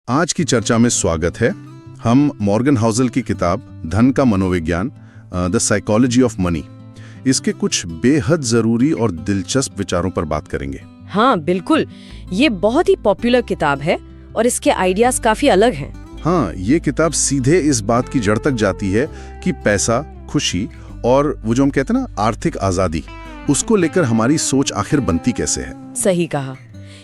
आज की चर्चा में स्वागत है। हम मॉर्गन हाउसल की किताब धन का मनोविज्ञान, द साइकोलॉजी ऑफ मनी, इसके कुछ बेहद जरूरी और दिलचस्प विचारों पर बात करेंगे। हाँ बिल्कुल, ये बहुत ही पॉपुलर किताब है और इसके आइडियाज काफी अलग हैं। हाँ, ये किताब सीधे इस बात की जड़ तक जाती है कि पैसा, खुशी और वो जो हम कहते हैं ना आर्थिक आजादी, उसको लेकर हमारी सोच आखिर बनती कैसे है। सही कहा।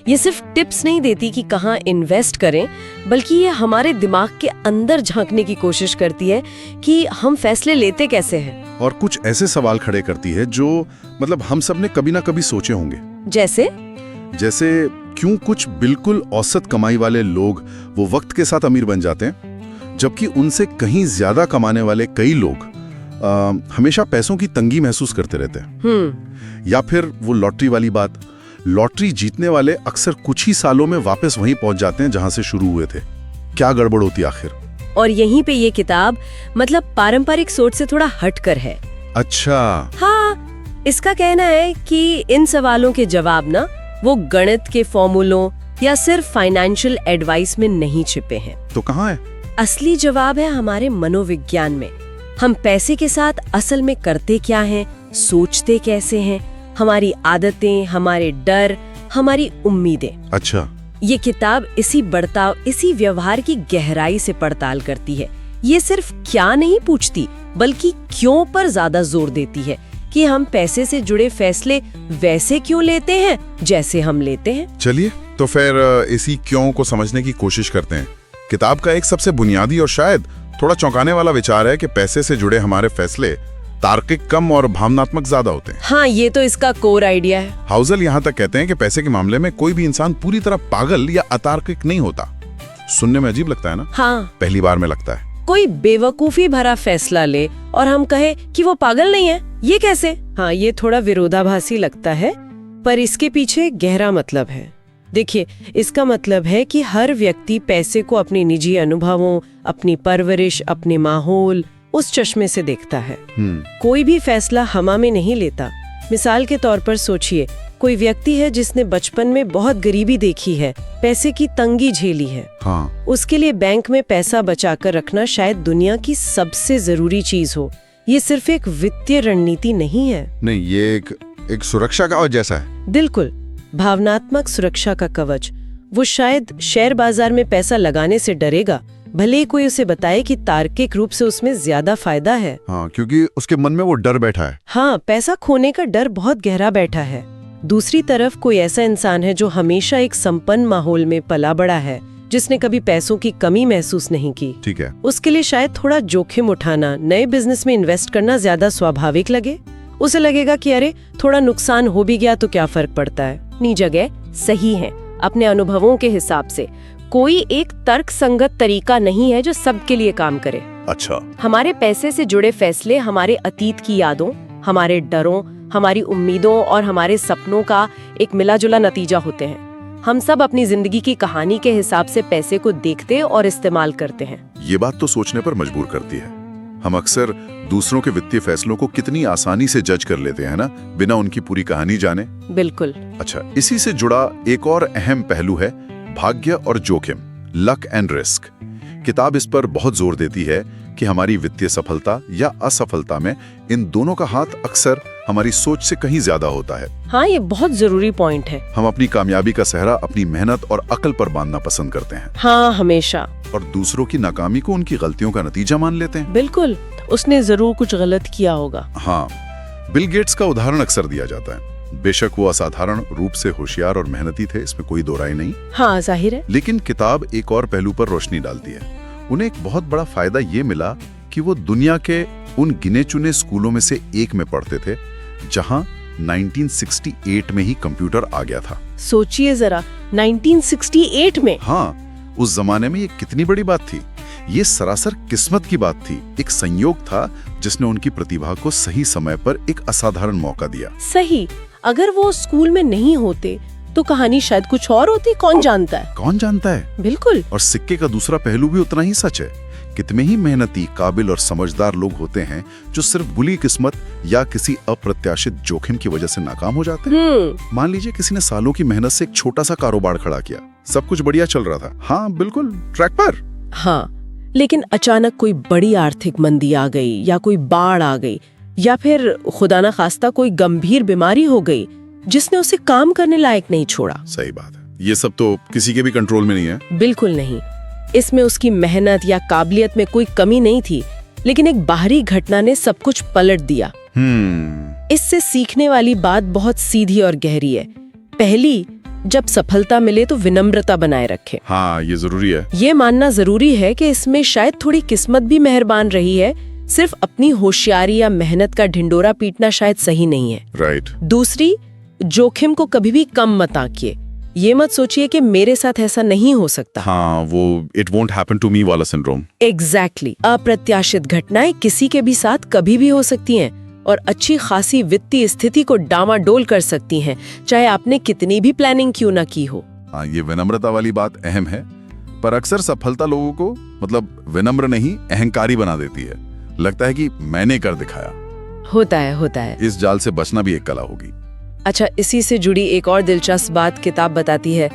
ये सिर्फ टिप्स नहीं देती कि कहाँ इन्वेस्ट करें, बल्कि ये हमारे दिमाग के अंदर झांकने की कोशिश करती है कि हम फैसले लेते कैसे हैं। और कुछ ऐसे सवाल खड़े करती है जो मतलब हम सब ने कभी ना कभी सोचे होंगे। जैसे क्यों कुछ बिल्कुल औसत कमाई वाले लोग वो वक्त के साथ अमीर बन जाते हैं, जबकि उनसे कहीं ज्यादा कमाने वाले कई लोग हमेशा पैसों की तंगी महसूस करते रहते हैं। या फिर वो लॉटरी वाली बात, लॉटरी जीतने वाले अक्सर कुछ ही सालों में वापस वहीं पहुंच जाते हैं जहां से शुरू हुए थे। क्या गड़बड़ होती आखिर? और यहीं पे ये किताब मतलब पारंपरिक सोच से थोड़ा हटकर है। अच्छा। हाँ, इसका कहना है कि इन सवालों के जवाब ना वो गणित के फॉर्मूलों या सिर्फ फाइनेंशियल एडवाइस में नहीं छिपे हैं। तो कहाँ है? असली जवाब है हमारे मनोविज्ञान में। हम पैसे के साथ असल में करते क्या हैं, सोचते कैसे हैं, हमारी आदतें, हमारे डर, हमारी उम्मीदें। अच्छा। ये किताब इसी बर्ताव, इसी व्यवहार की गहराई से पड़ताल करती है। ये सिर्फ क्या नहीं पूछती, बल्कि क्यों पर ज्यादा जोर देती है कि हम पैसे से जुड़े फैसले वैसे क्यों लेते हैं जैसे हम लेते हैं। चलिए तो फिर इसी क्यों को समझने की कोशिश करते हैं। किताब का एक सबसे बुनियादी और शायद थोड़ा चौंकाने वाला विचार है कि पैसे से जुड़े हमारे फैसले तार्किक कम और भावनात्मक ज्यादा होते हैं। हाँ, ये तो इसका कोर आइडिया है। हाउसल यहाँ तक कहते हैं कि पैसे के मामले में कोई भी इंसान पूरी तरह पागल या अतार्किक नहीं होता। सुनने में अजीब लगता है ना? हाँ, पहली बार में लगता है। कोई बेवकूफी भरा फैसला ले और हम कहे कि वो पागल नहीं है, ये कैसे? हाँ, ये थोड़ा विरोधाभासी लगता है, पर इसके पीछे गहरा मतलब है। देखिए, इसका मतलब है कि हर व्यक्ति पैसे को अपने निजी अनुभवों, अपनी परवरिश, अपने माहौल, उस चश्मे से देखता है। कोई भी फैसला हमा में नहीं लेता। मिसाल के तौर पर सोचिए, कोई व्यक्ति है जिसने बचपन में बहुत गरीबी देखी है, पैसे की तंगी झेली है। हाँ। उसके लिए बैंक में पैसा बचाकर रखना शायद दुनिया की सबसे जरूरी चीज हो। ये सिर्फ एक वित्तीय रणनीति नहीं है। नहीं, ये एक सुरक्षा कवच जैसा है। बिल्कुल, भावनात्मक सुरक्षा का कवच। वो शायद शेयर बाजार में पैसा लगाने से डरेगा, भले ही कोई उसे बताए कि तार्किक रूप से उसमें ज्यादा फायदा है। हाँ, क्योंकि उसके मन में वो डर बैठा है। हाँ, पैसा खोने का डर बहुत गहरा बैठा है। दूसरी तरफ कोई ऐसा इंसान है जो हमेशा एक संपन्न माहौल में पला बड़ा है, जिसने कभी पैसों की कमी महसूस नहीं की। ठीक है। उसके लिए शायद थोड़ा जोखिम उठाना, नए बिजनेस में इन्वेस्ट करना ज्यादा स्वाभाविक लगे। उसे लगेगा कि अरे थोड़ा नुकसान हो भी गया तो क्या फर्क पड़ता है। अपनी जगह सही है। अपने अनुभवों के हिसाब से कोई एक तर्क संगत तरीका नहीं है जो सबके लिए काम करे। अच्छा। हमारे पैसे से जुड़े फैसले हमारे अतीत की यादों, हमारे डरों, हमारी उम्मीदों और हमारे सपनों का एक मिला-जुला नतीजा होते हैं। हम सब अपनी जिंदगी की कहानी के हिसाब से पैसे को देखते और इस्तेमाल करते हैं। ये बात तो सोचने पर मजबूर करती है। हम अक्सर दूसरों के वित्तीय फैसलों को कितनी आसानी से जज कर लेते हैं ना, बिना उनकी पूरी कहानी जाने। बिल्कुल। अच्छा, इसी से जुड़ा एक और अहम पहलू है भाग्य और जोखिम, लक एंड रिस्क। किताब इस पर बहुत जोर देती है कि हमारी वित्तीय सफलता या असफलता में इन दोनों का हाथ अक्सर हमारी सोच से कहीं ज्यादा होता है। हाँ, ये बहुत जरूरी पॉइंट है। हम अपनी कामयाबी का सेहरा अपनी मेहनत और अकल पर बांधना पसंद करते हैं। हाँ, हमेशा। और दूसरों की नाकामी को उनकी गलतियों का नतीजा मान लेते हैं। बिल्कुल, उसने जरूर कुछ गलत किया होगा। हाँ, बिल गेट्स का उदाहरण अक्सर दिया जाता है। बेशक वो असाधारण रूप से होशियार और मेहनती थे, इसमें कोई दो राय नहीं। हाँ, जाहिर है। लेकिन किताब एक और पहलू पर रोशनी डालती है। उन्हें एक बहुत बड़ा फायदा ये मिला कि वो दुनिया के उन गिने चुने स्कूलों में से एक में पढ़ते थे जहां 1968 में ही कंप्यूटर आ गया था। सोचिए जरा, 1968 में। हाँ, उस जमाने में ये कितनी बड़ी बात थी। ये सरासर किस्मत की बात थी, एक संयोग था जिसने उनकी प्रतिभा को सही समय पर एक असाधारण मौका दिया। सही। अगर वो स्कूल में नहीं होते तो कहानी शायद कुछ और होती, कौन जानता है। कौन जानता है। बिल्कुल। और सिक्के का दूसरा पहलू भी उतना ही सच है। कितने ही मेहनती, काबिल और समझदार लोग होते हैं जो सिर्फ बुरी किस्मत या किसी अप्रत्याशित जोखिम की वजह से नाकाम हो जाते हैं। मान लीजिए किसी ने सालों की मेहनत से एक छोटा सा कारोबार खड़ा किया, सब कुछ बढ़िया चल रहा था। हाँ बिल्कुल, ट्रैक पर। हाँ, लेकिन अचानक कोई बड़ी आर्थिक मंदी आ गई या कोई बाढ़ आ गई या फिर खुदा ना खास्ता कोई गंभीर बीमारी हो गई जिसने उसे काम करने लायक नहीं छोड़ा। सही बात है, ये सब तो किसी के भी कंट्रोल में नहीं है। बिल्कुल नहीं। इसमें उसकी मेहनत या काबिलियत में कोई कमी नहीं थी, लेकिन एक बाहरी घटना ने सब कुछ पलट दिया। इससे सीखने वाली बात बहुत सीधी और गहरी है। पहली, जब सफलता मिले तो विनम्रता बनाए रखे। हाँ, ये जरूरी है। ये मानना जरूरी है कि इसमें शायद थोड़ी किस्मत भी मेहरबान रही है, सिर्फ अपनी होशियारी या मेहनत का ढिंडोरा पीटना शायद सही नहीं है। राइट। दूसरी, जोखिम को कभी भी कम मत आंकिए। ये मत सोचिए कि मेरे साथ ऐसा नहीं हो सकता। हाँ, वो it won't happen to me वाला सिंड्रोम। एग्जैक्टली। अप्रत्याशित घटनाएं किसी के भी साथ कभी भी हो सकती हैं और अच्छी खासी वित्तीय स्थिति को डामाडोल कर सकती हैं, चाहे आपने कितनी भी प्लानिंग क्यों ना की हो। हाँ, ये विनम्रता वाली बात अहम है, पर अक्सर सफलता लोगों को मतलब विनम्र नहीं अहंकारी बना देती है। लगता है कि मैंने कर दिखाया। होता है। इस जाल से बचना भी एक कला होगी। अच्छा, इसी से जुड़ी एक और दिलचस्प बात किताब बताती है,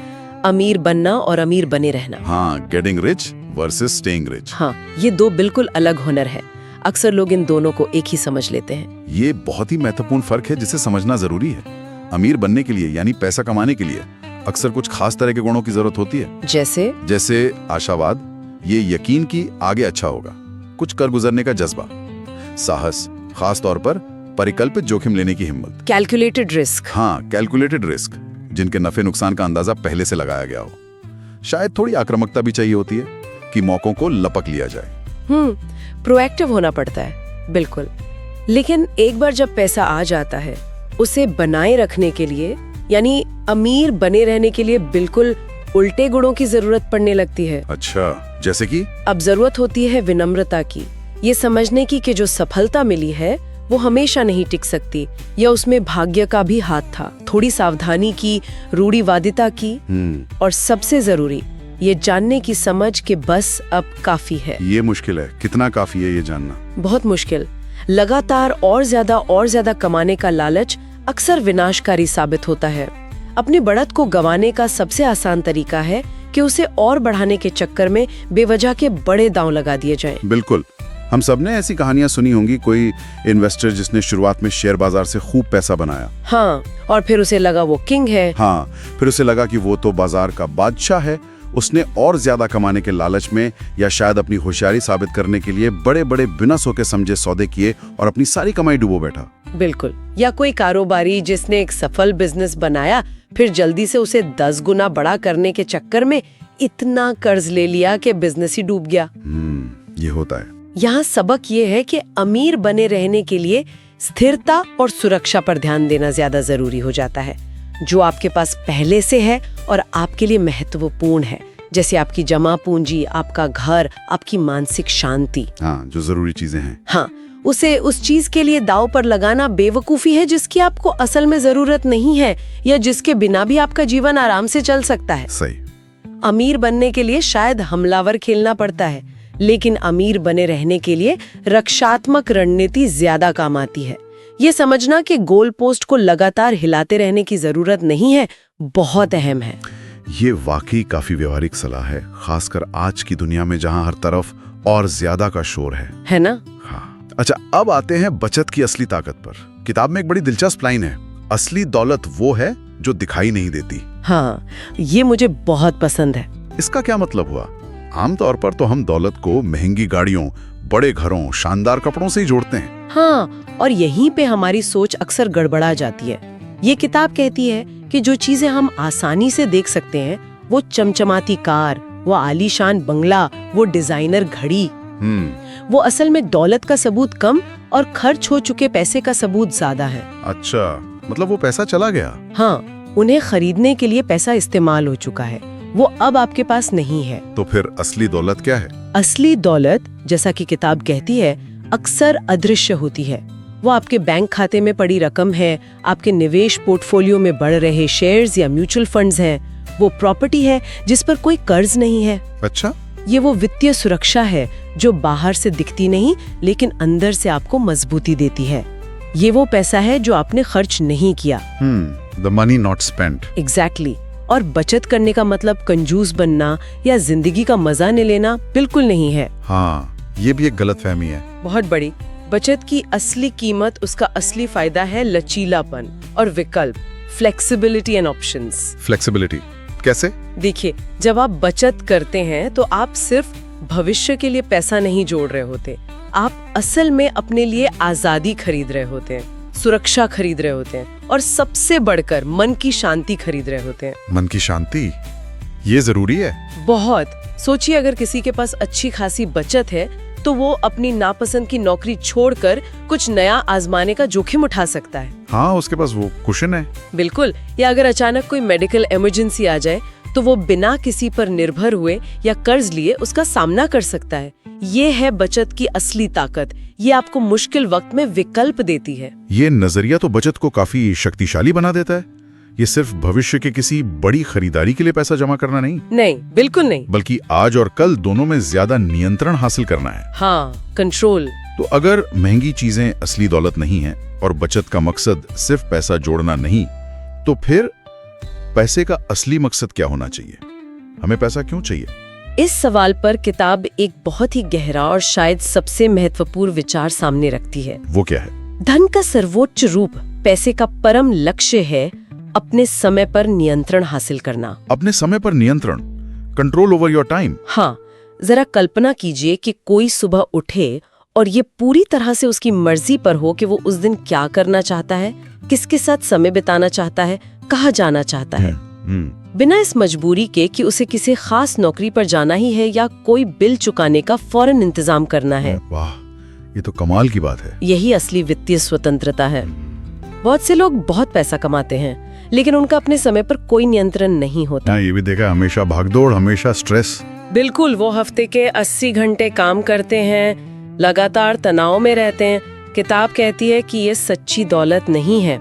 अमीर बनना और अमीर बने रहना। हाँ, getting rich versus staying rich. हाँ, ये दो बिल्कुल अलग हुनर है। अक्सर लोग इन दोनों को एक ही समझ लेते हैं। ये बहुत ही महत्वपूर्ण फर्क है जिसे समझना जरूरी है। अमीर बनने के लिए यानी पैसा कमाने के लिए अक्सर कुछ खास तरह के गुणों की जरूरत होती है। जैसे आशावाद, ये यकीन कि आगे अच्छा होगा, कुछ कर गुजरने का जज्बा, साहस, खास तौर पर परिकल्पित जोखिम लेने की हिम्मत, कैलकुलेटेड रिस्क। हाँ, कैलकुलेटेड रिस्क, जिनके नफे नुकसान का अंदाजा पहले से लगाया गया हो। शायद थोड़ी आक्रामकता भी चाहिए होती है कि मौकों को लपक लिया जाए। प्रोएक्टिव होना पड़ता है, बिल्कुल। लेकिन एक बार जब पैसा आ जाता है, उसे बनाए रखने के लिए यानी अमीर बने रहने के लिए बिल्कुल उल्टे गुणों की जरूरत पड़ने लगती है। अच्छा, जैसे कि? अब जरूरत होती है विनम्रता की, ये समझने की कि जो सफलता मिली है वो हमेशा नहीं टिक सकती, या उसमें भाग्य का भी हाथ था, थोड़ी सावधानी की, रूढ़िवादिता की, और सबसे जरूरी ये जानने की समझ कि बस अब काफी है। ये मुश्किल है। कितना काफी है ये जानना? बहुत मुश्किल। लगातार और ज्यादा कमाने का लालच अक्सर विनाशकारी साबित होता है। अपनी बढ़त को गंवाने का सबसे आसान तरीका है कि उसे और बढ़ाने के चक्कर में बेवजह के बड़े दांव लगा दिए जाएं। बिल्कुल, हम सबने ऐसी कहानियां सुनी होंगी। कोई इन्वेस्टर जिसने शुरुआत में शेयर बाजार से खूब पैसा बनाया। हाँ, और फिर उसे लगा वो किंग है। हाँ, फिर उसे लगा कि वो तो बाजार का बादशाह है। उसने और ज्यादा कमाने के लालच में या शायद अपनी होशियारी साबित करने के लिए बड़े बड़े बिना सोचे समझे सौदे किए और अपनी सारी कमाई डुबो बैठा। बिल्कुल। या कोई कारोबारी जिसने एक सफल बिजनेस बनाया, फिर जल्दी से उसे 10 गुना बड़ा करने के चक्कर में इतना कर्ज ले लिया कि बिजनेस ही डूब गया। ये होता है। यहाँ सबक ये है कि अमीर बने रहने के लिए स्थिरता और सुरक्षा पर ध्यान देना ज्यादा जरूरी हो जाता है, जो आपके पास पहले से है और आपके लिए महत्वपूर्ण है, जैसे आपकी जमा पूंजी, आपका घर, आपकी मानसिक शांति। हाँ, जो जरूरी चीजें हैं। हाँ, उसे उस चीज के लिए दांव पर लगाना बेवकूफी है जिसकी आपको असल में जरूरत नहीं है, या जिसके बिना भी आपका जीवन आराम से चल सकता है। सही। अमीर बनने के लिए शायद हमलावर खेलना पड़ता है, लेकिन अमीर बने रहने के लिए रक्षात्मक रणनीति ज्यादा काम आती है। ये समझना कि गोल पोस्ट को लगातार हिलाते रहने की जरूरत नहीं है, बहुत अहम है। ये वाकई काफी व्यवहारिक सलाह है, खासकर आज की दुनिया में जहां हर तरफ और ज्यादा का शोर है ना? हाँ। अच्छा, अब आते हैं बचत की असली ताकत पर। किताब में एक बड़ी दिलचस्प लाइन है, असली दौलत वो है जो दिखाई नहीं देती। हाँ, ये मुझे बहुत पसंद है। इसका क्या मतलब हुआ? आमतौर पर तो हम दौलत को महंगी गाड़ियों, बड़े घरों, शानदार कपड़ों से ही जोड़ते हैं। हाँ, और यहीं पे हमारी सोच अक्सर गड़बड़ा जाती है। ये किताब कहती है कि जो चीजें हम आसानी से देख सकते हैं, वो चमचमाती कार, वो आलीशान बंगला, वो डिजाइनर घड़ी, वो असल में दौलत का सबूत कम और खर्च हो चुके पैसे का सबूत ज्यादा है। अच्छा, मतलब वो पैसा चला गया? हाँ, उन्हें खरीदने के लिए पैसा इस्तेमाल हो चुका है, वो अब आपके पास नहीं है। तो फिर असली दौलत क्या है? असली दौलत, जैसा कि किताब कहती है, अक्सर अदृश्य होती है। वो आपके बैंक खाते में पड़ी रकम है, आपके निवेश पोर्टफोलियो में बढ़ रहे शेयर्स या म्यूचुअल फंड्स हैं, वो प्रॉपर्टी है जिस पर कोई कर्ज नहीं है। अच्छा, ये वो वित्तीय सुरक्षा है जो बाहर से दिखती नहीं लेकिन अंदर से आपको मजबूती देती है। ये वो पैसा है जो आपने खर्च नहीं किया। The money not spent. Exactly. और बचत करने का मतलब कंजूस बनना या जिंदगी का मजा न लेना बिल्कुल नहीं है। हाँ, ये भी एक गलतफहमी है। बहुत बड़ी। बचत की असली कीमत, उसका असली फायदा है लचीलापन और विकल्प, फ्लेक्सिबिलिटी एंड ऑप्शंस। फ्लेक्सिबिलिटी कैसे? देखिए, जब आप बचत करते हैं तो आप सिर्फ भविष्य के लिए पैसा नहीं जोड़ रहे होते, आप असल में अपने लिए आजादी खरीद रहे होते हैं, सुरक्षा खरीद रहे होते हैं और सबसे बढ़कर मन की शांति खरीद रहे होते हैं। मन की शांति, ये जरूरी है। बहुत। सोचिए, अगर किसी के पास अच्छी खासी बचत है तो वो अपनी नापसंद की नौकरी छोड़कर कुछ नया आजमाने का जोखिम उठा सकता है। हाँ, उसके पास वो कुशन है। बिल्कुल। या अगर अचानक कोई मेडिकल इमरजेंसी आ जाए तो वो बिना किसी पर निर्भर हुए या कर्ज लिए उसका सामना कर सकता है। ये है बचत की असली ताकत। ये आपको मुश्किल वक्त में विकल्प देती है। ये नजरिया तो बचत को काफी शक्तिशाली बना देता है। ये सिर्फ भविष्य के किसी बड़ी खरीदारी के लिए पैसा जमा करना नहीं, बिल्कुल नहीं, बल्कि आज और कल दोनों में ज्यादा नियंत्रण हासिल करना है। हाँ, कंट्रोल। तो अगर महंगी चीजें असली दौलत नहीं है और बचत का मकसद सिर्फ पैसा जोड़ना नहीं, तो फिर पैसे का असली मकसद क्या होना चाहिए? हमें पैसा क्यों चाहिए? इस सवाल पर किताब एक बहुत ही गहरा और शायद सबसे महत्वपूर्ण विचार सामने रखती है। वो क्या है? धन का सर्वोच्च रूप, पैसे का परम लक्ष्य है अपने समय पर नियंत्रण हासिल करना। अपने समय पर नियंत्रण, कंट्रोल ओवर योर टाइम। हाँ, जरा कल्पना कीजिए कि कोई सुबह उठे और ये पूरी तरह से उसकी मर्जी पर हो कि वो उस दिन क्या करना चाहता है, किसके साथ समय बिताना चाहता है, कहाँ जाना चाहता है, बिना इस मजबूरी के कि उसे किसी खास नौकरी पर जाना ही है या कोई बिल चुकाने का फौरन इंतजाम करना है। वाह, ये तो कमाल की बात है। यही असली वित्तीय स्वतंत्रता है। बहुत से लोग बहुत पैसा कमाते हैं लेकिन उनका अपने समय पर कोई नियंत्रण नहीं होता। ये भी देखा, हमेशा भागदौड़, हमेशा स्ट्रेस। बिल्कुल, वो हफ्ते के 80 घंटे काम करते हैं, लगातार तनाव में रहते हैं। किताब कहती है कि ये सच्ची दौलत नहीं है।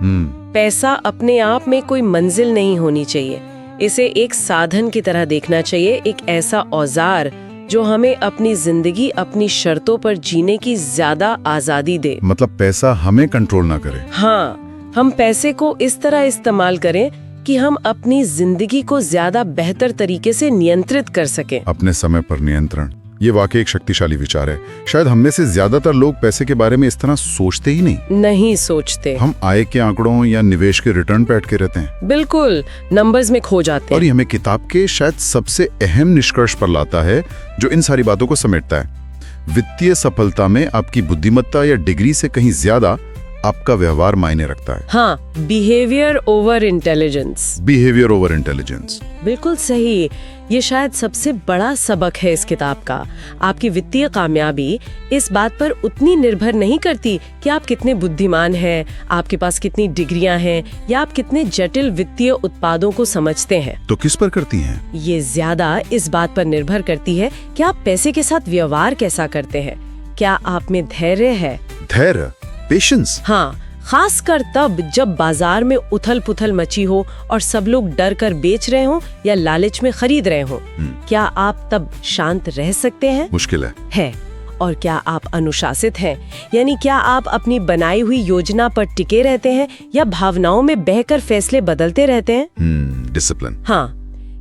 पैसा अपने आप में कोई मंजिल नहीं होनी चाहिए, इसे एक साधन की तरह देखना चाहिए, एक ऐसा औजार जो हमें अपनी जिंदगी अपनी शर्तों पर जीने की ज्यादा आजादी दे। मतलब पैसा हमें कंट्रोल ना करे। हाँ, हम पैसे को इस तरह इस्तेमाल करें कि हम अपनी जिंदगी को ज्यादा बेहतर तरीके से नियंत्रित कर सकें। अपने समय पर नियंत्रण, ये वाकई एक शक्तिशाली विचार है। शायद हम में से ज्यादातर लोग पैसे के बारे में इस तरह सोचते ही नहीं सोचते। हम आय के आंकड़ों या निवेश के रिटर्न पे अटके रहते हैं। बिल्कुल, नंबर्स में खो जाते हैं। और ये हमें किताब के शायद सबसे अहम निष्कर्ष पर लाता है जो इन सारी बातों को समेटता है। वित्तीय सफलता में आपकी बुद्धिमत्ता या डिग्री से कहीं ज्यादा आपका व्यवहार मायने रखता है। हाँ, behaviour over intelligence. Behaviour over intelligence, बिल्कुल सही। ये शायद सबसे बड़ा सबक है इस किताब का। आपकी वित्तीय कामयाबी इस बात पर उतनी निर्भर नहीं करती कि आप कितने बुद्धिमान हैं, आपके पास कितनी डिग्रियां हैं या आप कितने जटिल वित्तीय उत्पादों को समझते हैं। तो किस पर करती हैं? ये ज्यादा इस बात पर निर्भर करती है कि आप पैसे के साथ व्यवहार कैसा करते हैं। क्या आप में धैर्य है? धैर्य, पेशेंस। हाँ, खासकर तब जब बाजार में उथल पुथल मची हो और सब लोग डर कर बेच रहे हों या लालच में खरीद रहे हों। क्या आप तब शांत रह सकते हैं? मुश्किल है। और क्या आप अनुशासित हैं? यानी क्या आप अपनी बनाई हुई योजना पर टिके रहते हैं या भावनाओं में बहकर फैसले बदलते रहते हैं? डिसिप्लिन। हाँ,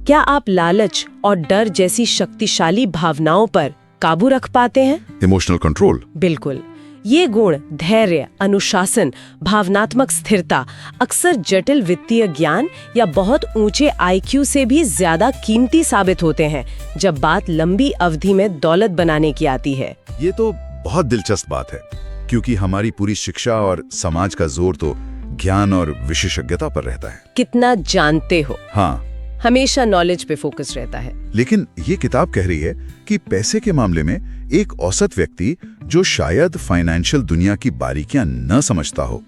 क्या आप लालच और डर जैसी शक्तिशाली भावनाओं पर काबू रख पाते हैं? Emotional control. बिल्कुल। ये गुण, धैर्य, अनुशासन, भावनात्मक स्थिरता, अक्सर जटिल वित्तीय ज्ञान या बहुत ऊंचे IQ से भी ज्यादा कीमती साबित होते हैं जब बात लंबी अवधि में दौलत बनाने की आती है। ये तो बहुत दिलचस्प बात है, क्योंकि हमारी पूरी शिक्षा और समाज का जोर तो ज्ञान और विशेषज्ञता पर रहता है। कितना जानते हो? हाँ, हमेशा नॉलेज पे फोकस रहता है। लेकिन ये किताब कह रही है कि पैसे के मामले में एक औसत व्यक्ति जो शायद फाइनेंशियल दुनिया की बारीकियां न समझता हो,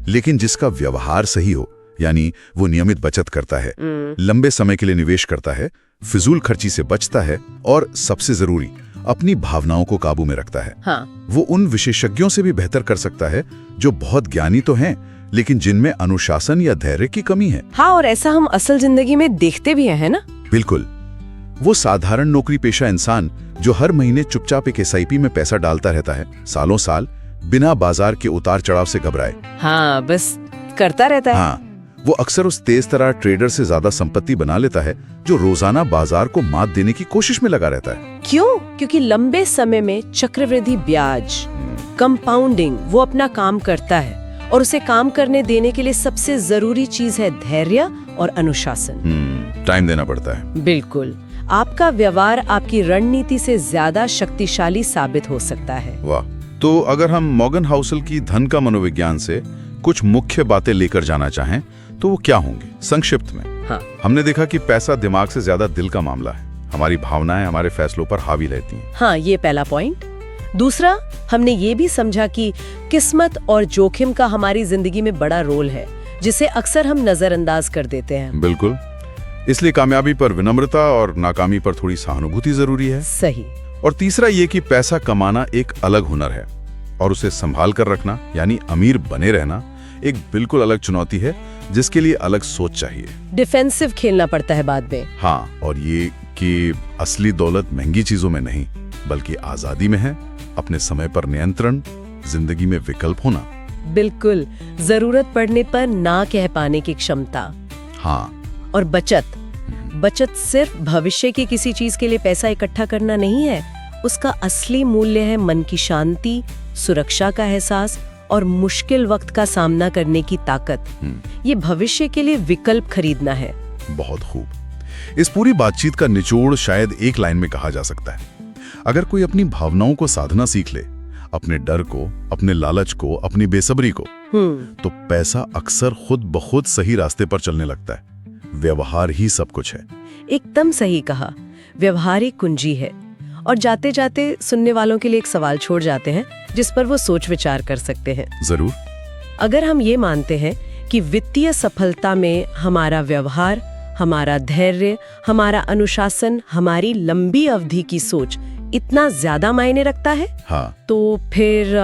लेकिन जिसका व्यवहार सही हो, यानी वो नियमित बचत करता है, लंबे समय के लिए निवेश करता है, फिजूल खर्ची से बचता है और सबसे जरूरी अपनी भावनाओं को काबू में रखता है। हाँ। वो उन विशेषज्ञों से भी बेहतर कर सकता है जो बहुत ज्ञानी तो हैं लेकिन जिनमें अनुशासन या धैर्य की कमी है। हाँ, और ऐसा हम असल जिंदगी में देखते भी हैं, है ना? बिल्कुल। वो साधारण नौकरी पेशा इंसान जो हर महीने चुपचाप एक SIP में पैसा डालता रहता है, सालों साल, बिना बाजार के उतार चढ़ाव से घबराए। हाँ, बस करता रहता है। हाँ, वो अक्सर उस तेज तरार ट्रेडर से ज्यादा संपत्ति बना लेता है जो रोजाना बाजार को मात देने की कोशिश में लगा रहता है। क्यों? क्योंकि लंबे समय में चक्रवृद्धि ब्याज, कंपाउंडिंग, वो अपना काम करता है और उसे काम करने देने के लिए सबसे जरूरी चीज है धैर्य और अनुशासन। टाइम देना पड़ता है। बिल्कुल। आपका व्यवहार आपकी रणनीति से ज्यादा शक्तिशाली साबित हो सकता है। वाह। तो अगर हम मॉर्गन हाउसल की धन का मनोविज्ञान से कुछ मुख्य बातें लेकर जाना चाहें तो वो क्या होंगी संक्षिप्त में? हाँ। हमने देखा कि पैसा दिमाग से ज्यादा दिल का मामला है। हमारी भावनाएं हमारे फैसलों पर हावी रहती हैं। हाँ, ये पहला पॉइंट। दूसरा, हमने ये भी समझा कि किस्मत और जोखिम का हमारी जिंदगी में बड़ा रोल है, जिसे अक्सर हम नजरअंदाज कर देते हैं। बिल्कुल। इसलिए कामयाबी पर विनम्रता और नाकामी पर थोड़ी सहानुभूति जरूरी है। सही। और तीसरा ये कि पैसा कमाना एक अलग हुनर है और उसे संभाल कर रखना यानी अमीर बने रहना एक बिल्कुल अलग चुनौती है, जिसके लिए अलग सोच चाहिए। डिफेंसिव खेलना पड़ता है बाद में। हाँ, और ये कि असली दौलत महंगी चीजों में नहीं बल्कि आजादी में है, अपने समय पर नियंत्रण, जिंदगी में विकल्प होना। बिल्कुल। जरूरत पड़ने पर ना कह पाने की क्षमता। हाँ। और बचत सिर्फ भविष्य की किसी चीज के लिए पैसा इकट्ठा करना नहीं है। उसका असली मूल्य है मन की शांति, सुरक्षा का एहसास और मुश्किल वक्त का सामना करने की ताकत। ये भविष्य के लिए विकल्प खरीदना है। बहुत खूब। इस पूरी बातचीत का निचोड़ शायद एक लाइन में कहा जा सकता है। अगर कोई अपनी भावनाओं को साधना सीख ले, अपने डर को, अपने लालच को, अपनी बेसब्री को, तो पैसा अक्सर खुद ब खुद सही रास्ते पर चलने लगता है। व्यवहार ही सब कुछ है। एकदम सही कहा। व्यवहार ही कुंजी है। और जाते जाते सुनने वालों के लिए एक सवाल छोड़ जाते हैं जिस पर वो सोच विचार कर सकते हैं। जरूर। अगर हम ये मानते हैं कि वित्तीय सफलता में हमारा व्यवहार, हमारा धैर्य, हमारा अनुशासन, हमारी लंबी अवधि की सोच इतना ज्यादा मायने रखता है, हाँ, तो फिर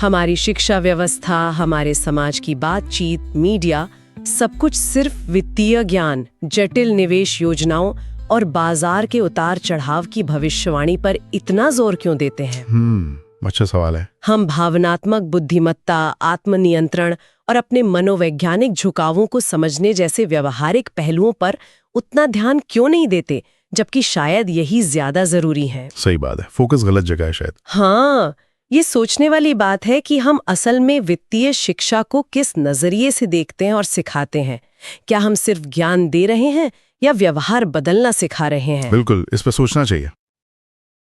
हमारी शिक्षा व्यवस्था, हमारे समाज की बातचीत, मीडिया, सब कुछ सिर्फ वित्तीय ज्ञान, जटिल निवेश योजनाओं और बाजार के उतार चढ़ाव की भविष्यवाणी पर इतना जोर क्यों देते हैं? अच्छा सवाल है। हम भावनात्मक बुद्धिमत्ता, आत्मनियंत्रण और अपने मनोवैज्ञानिक झुकावों को समझने जैसे व्यवहारिक पहलुओं पर उतना ध्यान क्यों नहीं देते, जबकि शायद यही ज्यादा जरूरी है। सही बात है, फोकस गलत जगह है शायद। हाँ, ये सोचने वाली बात है कि हम असल में वित्तीय शिक्षा को किस नजरिए से देखते हैं और सिखाते हैं। क्या हम सिर्फ ज्ञान दे रहे हैं या व्यवहार बदलना सिखा रहे हैं? बिल्कुल, इस पर सोचना चाहिए।